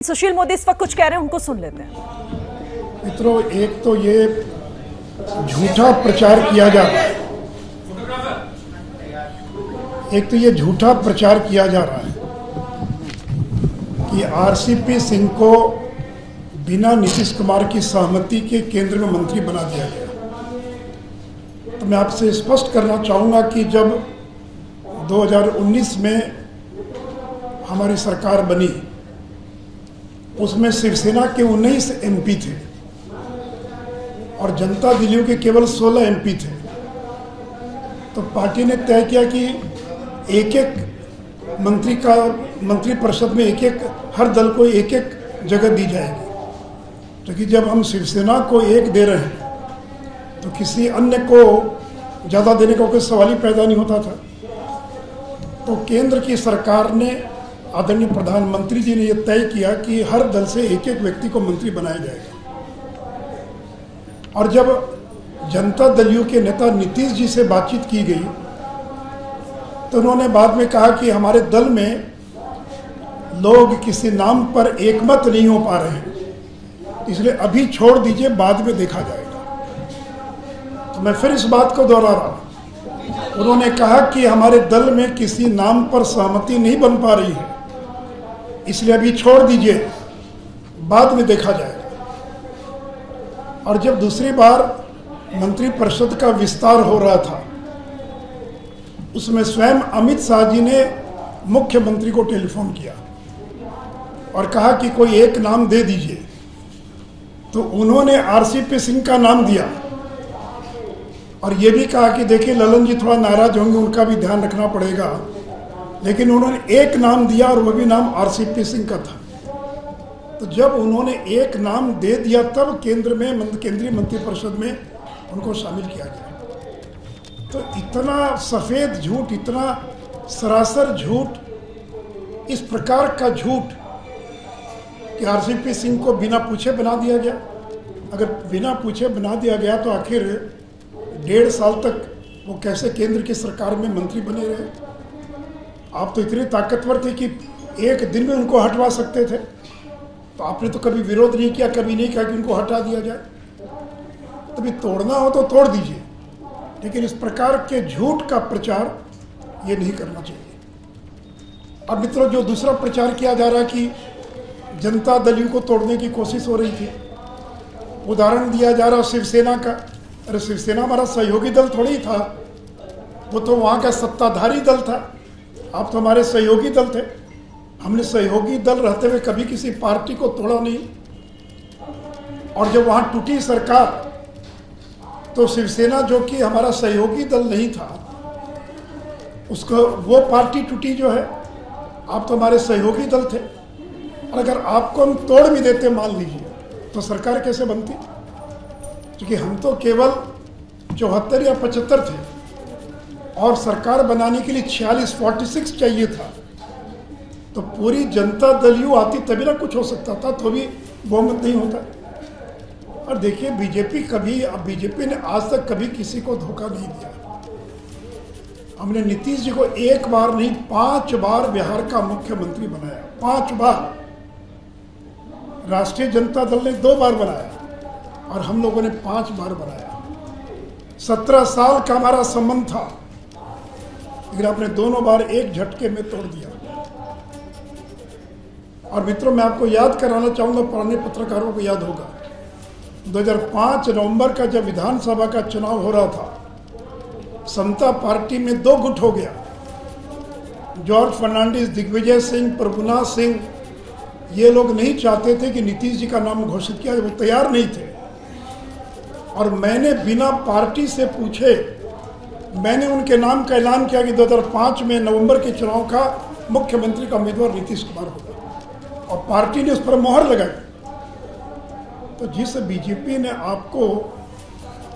सुशील मोदी इस वक्त कुछ कह रहे हैं, उनको सुन लेते हैं। मित्रों, एक तो ये झूठा प्रचार किया जा रहा है, कि आरसीपी सिंह को बिना नीतीश कुमार की सहमति के केंद्र में मंत्री बना दिया गया। तो मैं आपसे स्पष्ट करना चाहूँगा कि जब 2019 में हमारी सरकार बनी, उसमें शिवसेना के 19 एमपी थे और जनता दल के केवल 16 एमपी थे। तो पार्टी ने तय किया कि एक एक मंत्री परिषद में हर दल को एक एक जगह दी जाएगी। क्योंकि जब हम शिवसेना को एक दे रहे हैं तो किसी अन्य को ज़्यादा देने का कोई सवाल ही पैदा नहीं होता था। तो केंद्र की सरकार ने, आदरणीय प्रधानमंत्री जी ने यह तय किया कि हर दल से एक एक व्यक्ति को मंत्री बनाया जाएगा। और जब जनता दल के नेता नीतीश जी से बातचीत की गई तो उन्होंने बाद में कहा कि हमारे दल में लोग किसी नाम पर एकमत नहीं हो पा रहे हैं, इसलिए अभी छोड़ दीजिए, बाद में देखा जाएगा। तो मैं फिर इस बात को दोहरा रहा हूं। उन्होंने कहा कि हमारे दल में किसी नाम पर सहमति नहीं बन पा रही है, इसलिए अभी छोड़ दीजिए, बाद में देखा जाएगा। और जब दूसरी बार मंत्रिपरिषद का विस्तार हो रहा था, उसमें स्वयं अमित शाह जी ने मुख्यमंत्री को टेलीफोन किया और कहा कि कोई एक नाम दे दीजिए। तो उन्होंने आरसीपी सिंह का नाम दिया और ये भी कहा कि देखिए ललन जी थोड़ा नाराज होंगे, उनका भी ध्यान रखना पड़ेगा, लेकिन उन्होंने एक नाम दिया और वह भी नाम आरसीपी सिंह का था। तो जब उन्होंने एक नाम दे दिया तब केंद्रीय मंत्रिपरिषद में उनको शामिल किया गया। तो इतना सफ़ेद झूठ, इतना सरासर झूठ, इस प्रकार का झूठ कि आरसीपी सिंह को बिना पूछे बना दिया गया। अगर बिना पूछे बना दिया गया तो आखिर 1.5 साल तक वो कैसे केंद्र की सरकार में मंत्री बने रहे? आप तो इतने ताकतवर थे कि एक दिन में उनको हटवा सकते थे। तो आपने तो कभी विरोध नहीं किया, कभी नहीं कहा कि उनको हटा दिया जाए। तभी तोड़ना हो तो तोड़ दीजिए, लेकिन इस प्रकार के झूठ का प्रचार ये नहीं करना चाहिए। अब मित्रों, जो दूसरा प्रचार किया जा रहा है कि जनता दल को तोड़ने की कोशिश हो रही थी, उदाहरण दिया जा रहा शिवसेना का। अरे शिवसेना हमारा सहयोगी दल थोड़ी था, वो तो वहाँ का सत्ताधारी दल था। आप तो हमारे सहयोगी दल थे। हमने सहयोगी दल रहते हुए कभी किसी पार्टी को तोड़ा नहीं। और जब वहाँ टूटी सरकार तो शिवसेना, जो कि हमारा सहयोगी दल नहीं था, उसको वो पार्टी टूटी जो है। आप तो हमारे सहयोगी दल थे। और अगर आपको हम तोड़ भी देते, मान लीजिए, तो सरकार कैसे बनती? क्योंकि हम तो केवल 74 या 75 थे और सरकार बनाने के लिए 46 चाहिए था। तो पूरी जनता दल आती तभी ना कुछ हो सकता था, तो भी बहुमत नहीं होता। और देखिए, बीजेपी ने आज तक कभी किसी को धोखा नहीं दिया। हमने नीतीश जी को एक बार नहीं 5 बार बिहार का मुख्यमंत्री बनाया, 5 बार। राष्ट्रीय जनता दल ने 2 बार बनाया और हम लोगों ने 5 बार बनाया। 17 साल का हमारा संबंध था, लेकिन आपने दोनों बार एक झटके में तोड़ दिया। और मित्रों, मैं आपको याद कराना चाहूँगा, पुराने पत्रकारों को याद होगा, 2005 नवंबर का जब विधानसभा का चुनाव हो रहा था, समता पार्टी में 2 गुट हो गया। जॉर्ज फर्नांडिस, दिग्विजय सिंह, प्रभुनाथ सिंह, ये लोग नहीं चाहते थे कि नीतीश जी का नाम घोषित किया जाए, वो तैयार नहीं थे। और मैंने बिना पार्टी से पूछे मैंने उनके नाम का ऐलान किया कि 2005 में नवंबर के चुनाव का मुख्यमंत्री का उम्मीदवार नीतीश कुमार होगा, और पार्टी ने उस पर मोहर लगाई। तो जिस बीजेपी ने आपको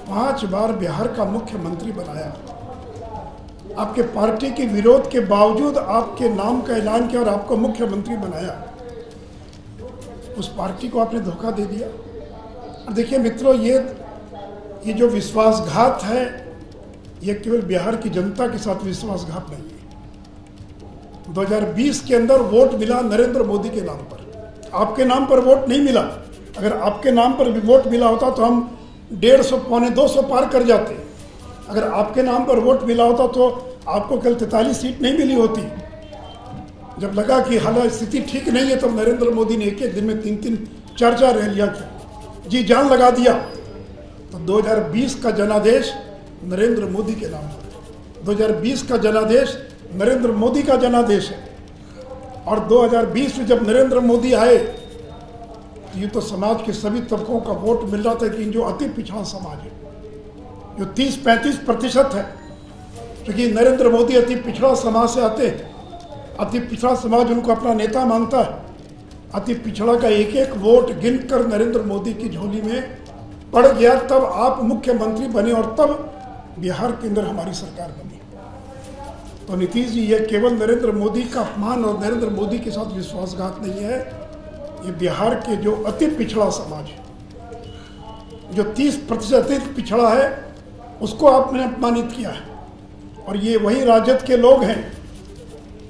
5 बार बिहार का मुख्यमंत्री बनाया, आपके पार्टी के विरोध के बावजूद आपके नाम का ऐलान किया और आपको मुख्यमंत्री बनाया, उस पार्टी को आपने धोखा दे दिया। और देखिए मित्रों, ये जो विश्वासघात है, ये केवल बिहार की जनता के साथ विश्वासघात नहीं है। 2020 के अंदर वोट मिला नरेंद्र मोदी के नाम पर। आपके नाम पर वोट नहीं मिला। अगर आपके नाम पर भी वोट मिला होता तो हम 150 पौने 200 पार कर जाते। अगर आपके नाम पर वोट मिला होता तो आपको कल 43 सीट नहीं मिली होती। जब लगा कि हालांकि स्थिति ठीक नहीं है, तब नरेंद्र मोदी ने एक एक दिन में 3-3 4-4 रैलियां की, जी जान लगा दिया। तो 2020 का जनादेश नरेंद्र मोदी के नाम पर, 2020 का जनादेश नरेंद्र मोदी का जनादेश है। और 2020 में जब नरेंद्र मोदी आए तो ये तो समाज के सभी तबकों का वोट मिल रहा था कि जो अति पिछड़ा समाज है, जो 30-35% है, क्योंकि नरेंद्र मोदी अति पिछड़ा समाज से आते हैं। अति पिछड़ा समाज उनको अपना नेता मानता है। अति पिछड़ा का एक एक वोट गिनकर नरेंद्र मोदी की झोली में पड़ गया, तब आप मुख्यमंत्री बने और तब बिहार के अंदर हमारी सरकार बनी। तो नीतीश जी, ये केवल नरेंद्र मोदी का अपमान और नरेंद्र मोदी के साथ विश्वासघात नहीं है, ये बिहार के जो अति पिछड़ा समाज है, जो 30% अति पिछड़ा है, उसको आपने अपमानित किया है। और ये वही राजद के लोग हैं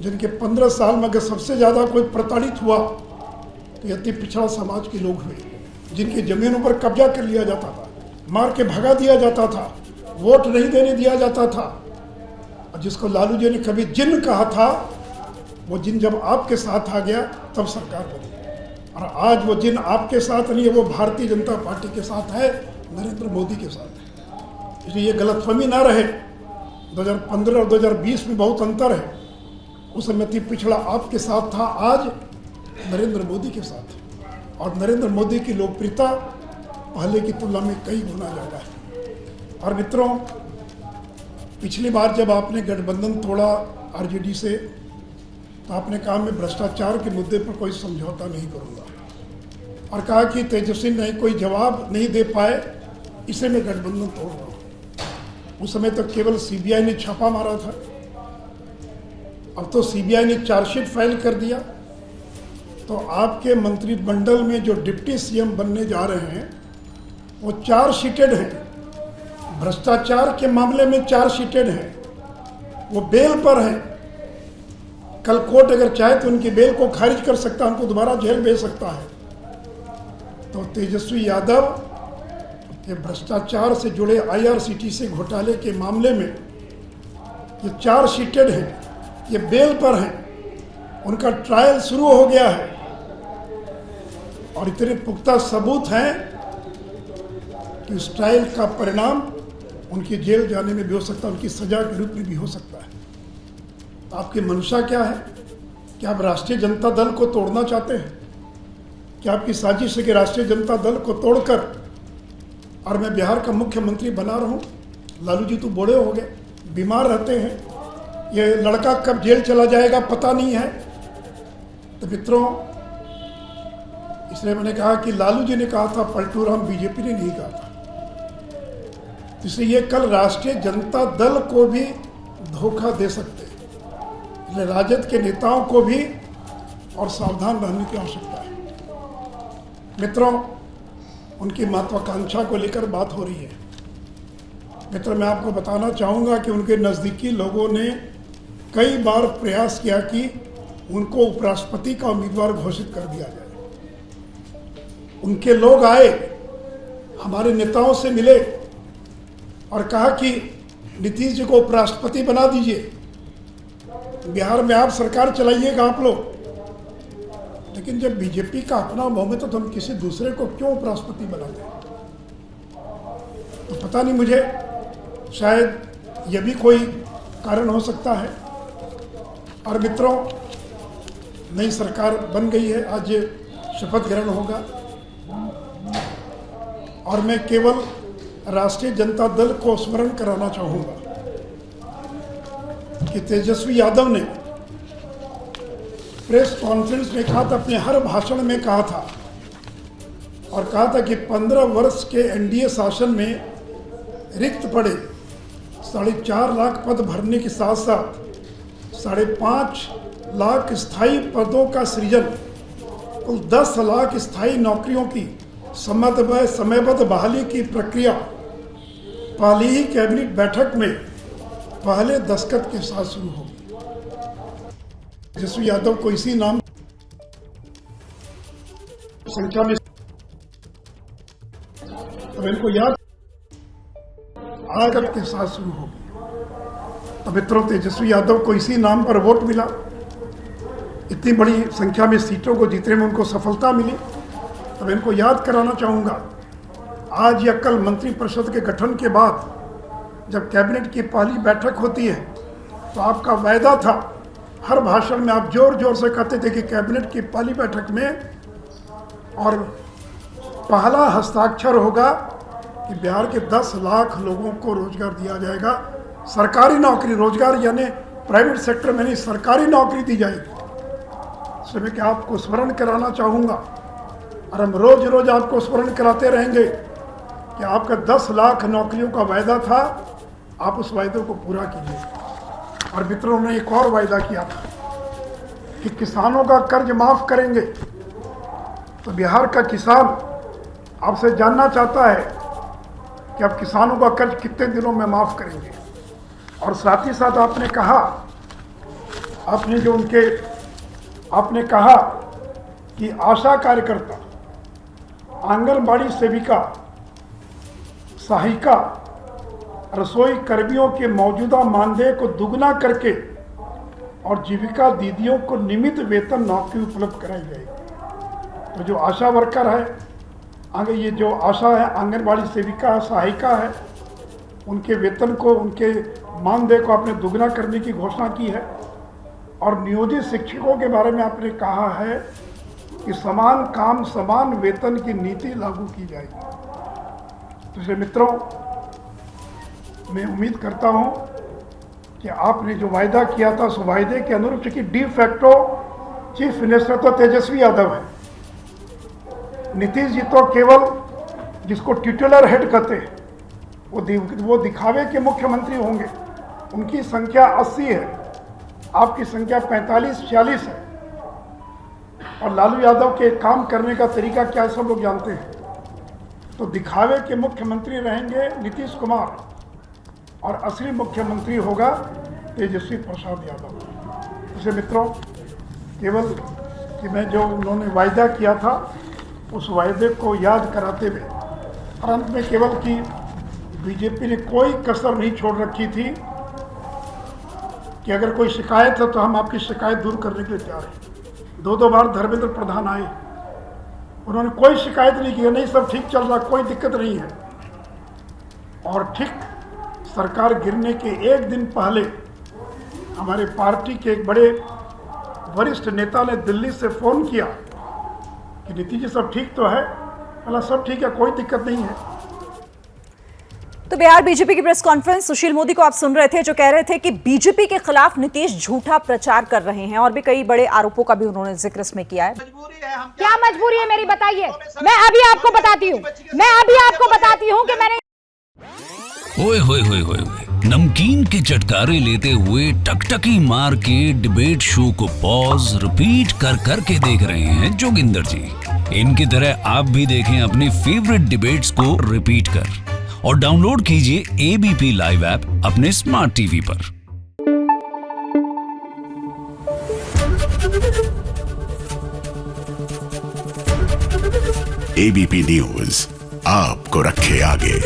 जिनके 15 साल में अगर सबसे ज़्यादा कोई प्रताड़ित हुआ तो ये अति पिछड़ा समाज के लोग हुए, जिनकी ज़मीनों पर कब्जा कर लिया जाता था, मार के भगा दिया जाता था, वोट नहीं देने दिया जाता था। और जिसको लालू जी ने कभी जिन कहा था, वो जिन जब आपके साथ आ गया तब सरकार बनी। और आज वो जिन आपके साथ नहीं है, वो भारतीय जनता पार्टी के साथ है, नरेंद्र मोदी के साथ है। इसलिए ये गलतफहमी ना रहे, 2015 और 2020 में बहुत अंतर है। उस समय अति पिछड़ा आपके साथ था, आज नरेंद्र मोदी के साथ है। और नरेंद्र मोदी की लोकप्रियता पहले की तुलना में कई गुना ज़्यादा है। और मित्रों, पिछली बार जब आपने गठबंधन तोड़ा आरजेडी से, तो आपने कहा मैं भ्रष्टाचार के मुद्दे पर कोई समझौता नहीं करूंगा, और कहा कि तेजस्वी नहीं कोई जवाब नहीं दे पाए, इसे मैं गठबंधन तोड़ रहा हूँ। उस समय तक केवल सीबीआई ने छापा मारा था, अब तो सीबीआई ने चार्जशीट फाइल कर दिया। तो आपके मंत्रिमंडल में जो डिप्टी सीएम बनने जा रहे हैं वो चार्जशीटेड हैं, भ्रष्टाचार के मामले में चार्जशीटेड हैं, वो बेल पर हैं। कल कोर्ट अगर चाहे तो उनकी बेल को खारिज कर सकता है, उनको दोबारा जेल भेज सकता है। तो तेजस्वी यादव ये भ्रष्टाचार से जुड़े IRCTC घोटाले के मामले में ये चार्जशीटेड हैं, ये बेल पर हैं, उनका ट्रायल शुरू हो गया है। और इतने पुख्ता सबूत हैं कि उस ट्रायल का परिणाम उनकी जेल जाने में भी हो सकता है, उनकी सजा के रूप में भी हो सकता है। तो आपकी मंशा क्या है? क्या आप राष्ट्रीय जनता दल को तोड़ना चाहते हैं? क्या आपकी साजिश है कि राष्ट्रीय जनता दल को तोड़कर और मैं बिहार का मुख्यमंत्री बना रहूं? लालू जी तो बूढ़े हो गए, बीमार रहते हैं, ये लड़का कब जेल चला जाएगा पता नहीं है। तो मित्रों, इसलिए मैंने कहा कि लालू जी ने कहा था पलटू राम, बीजेपी ने नहीं कहा था। इसलिए ये कल राष्ट्रीय जनता दल को भी धोखा दे सकते हैं, इसलिए राजद के नेताओं को भी और सावधान रहने की आवश्यकता है। मित्रों, उनकी महत्वाकांक्षा को लेकर बात हो रही है। मित्र, मैं आपको बताना चाहूँगा कि उनके नज़दीकी लोगों ने कई बार प्रयास किया कि उनको उपराष्ट्रपति का उम्मीदवार घोषित कर दिया जाए। उनके लोग आए, हमारे नेताओं से मिले और कहा कि नीतीश जी को उपराष्ट्रपति बना दीजिए, बिहार में आप सरकार चलाइएगा आप लोग। लेकिन जब बीजेपी का अपना बहुमत है तो हम किसी दूसरे को क्यों उपराष्ट्रपति बनाते हैं? तो पता नहीं, मुझे शायद यह भी कोई कारण हो सकता है। और मित्रों, नई सरकार बन गई है, आज शपथ ग्रहण होगा और मैं केवल राष्ट्रीय जनता दल को स्मरण कराना चाहूँगा कि तेजस्वी यादव ने प्रेस कॉन्फ्रेंस में कहा था, अपने हर भाषण में कहा था और कहा था कि 15 वर्ष के एनडीए शासन में रिक्त पड़े 4.5 लाख पद भरने के साथ साथ 5.5 लाख स्थायी पदों का सृजन, कुल 10 लाख स्थायी नौकरियों की समयबद्ध बहाली की प्रक्रिया पहली ही कैबिनेट बैठक में पहले दस्तखत के साथ शुरू होगी। तेजस्वी यादव को इसी नाम संख्या में, तो इनको याद आगत के साथ शुरू होगी। तो मित्रों, तेजस्वी यादव को इसी नाम पर वोट मिला, इतनी बड़ी संख्या में सीटों को जीतने में उनको सफलता मिली। तो मैं इनको याद कराना चाहूँगा, आज या कल मंत्रिपरिषद के गठन के बाद जब कैबिनेट की पहली बैठक होती है तो आपका वायदा था, हर भाषण में आप जोर जोर से कहते थे कि कैबिनेट की पहली बैठक में और पहला हस्ताक्षर होगा कि बिहार के 10 लाख लोगों को रोजगार दिया जाएगा, सरकारी नौकरी, रोजगार यानी प्राइवेट सेक्टर में नहीं, सरकारी नौकरी दी जाएगी। इसलिए मैं क्या आपको स्मरण कराना चाहूँगा, और हम रोज रोज आपको स्मरण कराते रहेंगे कि आपका 10 लाख नौकरियों का वायदा था, आप उस वायदे को पूरा कीजिए। और मित्रों ने एक और वायदा किया था कि किसानों का कर्ज माफ करेंगे। तो बिहार का किसान आपसे जानना चाहता है कि आप किसानों का कर्ज कितने दिनों में माफ करेंगे। और साथ ही साथ आपने कहा, आपने कहा कि आशा कार्यकर्ता, आंगनबाड़ी सेविका, सहायिका, रसोई कर्मियों के मौजूदा मानदेय को दुगना करके और जीविका दीदियों को नियमित वेतन नौकरी उपलब्ध कराई जाएगी। तो जो आशा वर्कर है, आगे ये जो आशा है, आंगनबाड़ी सेविका है, सहायिका है, उनके वेतन को, उनके मानदेय को आपने दुगना करने की घोषणा की है। और नियोजित शिक्षकों के बारे में आपने कहा है कि समान काम समान वेतन की नीति लागू की जाएगी। तो इसलिए मित्रों, मैं उम्मीद करता हूं कि आपने जो वायदा किया था उस वायदे के अनुरूप, चूंकि डी फैक्टो चीफ मिनिस्टर तो तेजस्वी यादव है, नीतीश जी तो केवल जिसको टिटुलर हेड कहते हैं वो दिखावे के मुख्यमंत्री होंगे। उनकी संख्या 80 है, आपकी संख्या 45-46 है। और लालू यादव के काम करने का तरीका क्या सब लोग जानते हैं। तो दिखावे के मुख्यमंत्री रहेंगे नीतीश कुमार और असली मुख्यमंत्री होगा तेजस्वी प्रसाद यादव। इसे मित्रों, केवल कि मैं जो उन्होंने वायदा किया था उस वायदे को याद कराते हुए, और अंत में केवल कि बीजेपी ने कोई कसर नहीं छोड़ रखी थी कि अगर कोई शिकायत है तो हम आपकी शिकायत दूर करने के लिए तैयार हैं। 2 बार धर्मेंद्र प्रधान आए, उन्होंने कोई शिकायत नहीं की, नहीं सब ठीक चल रहा, कोई दिक्कत नहीं है। और ठीक सरकार गिरने के एक दिन पहले हमारे पार्टी के एक बड़े वरिष्ठ नेता ने दिल्ली से फ़ोन किया कि नीतीश जी सब ठीक तो है? बोला सब ठीक है, कोई दिक्कत नहीं है। तो बिहार बीजेपी की प्रेस कॉन्फ्रेंस, सुशील मोदी को आप सुन रहे थे, जो कह रहे थे कि बीजेपी के खिलाफ नीतीश झूठा प्रचार कर रहे हैं, और भी कई बड़े आरोपों का भी उन्होंने जिक्र इसमें किया है। क्या मजबूरी है मेरी, बताइए। मैं अभी आपको बताती हूँ कि मैंने ओए होए होए होए नमकीन के चटकारे लेते हुए टकटकी मार के डिबेट शो को पॉज रिपीट कर करके देख रहे हैं जोगिंदर जी। इनकी तरह आप भी देखें अपनी फेवरेट डिबेट्स को रिपीट कर, और डाउनलोड कीजिए एबीपी लाइव ऐप अपने स्मार्ट टीवी पर। एबीपी न्यूज आपको रखे आगे।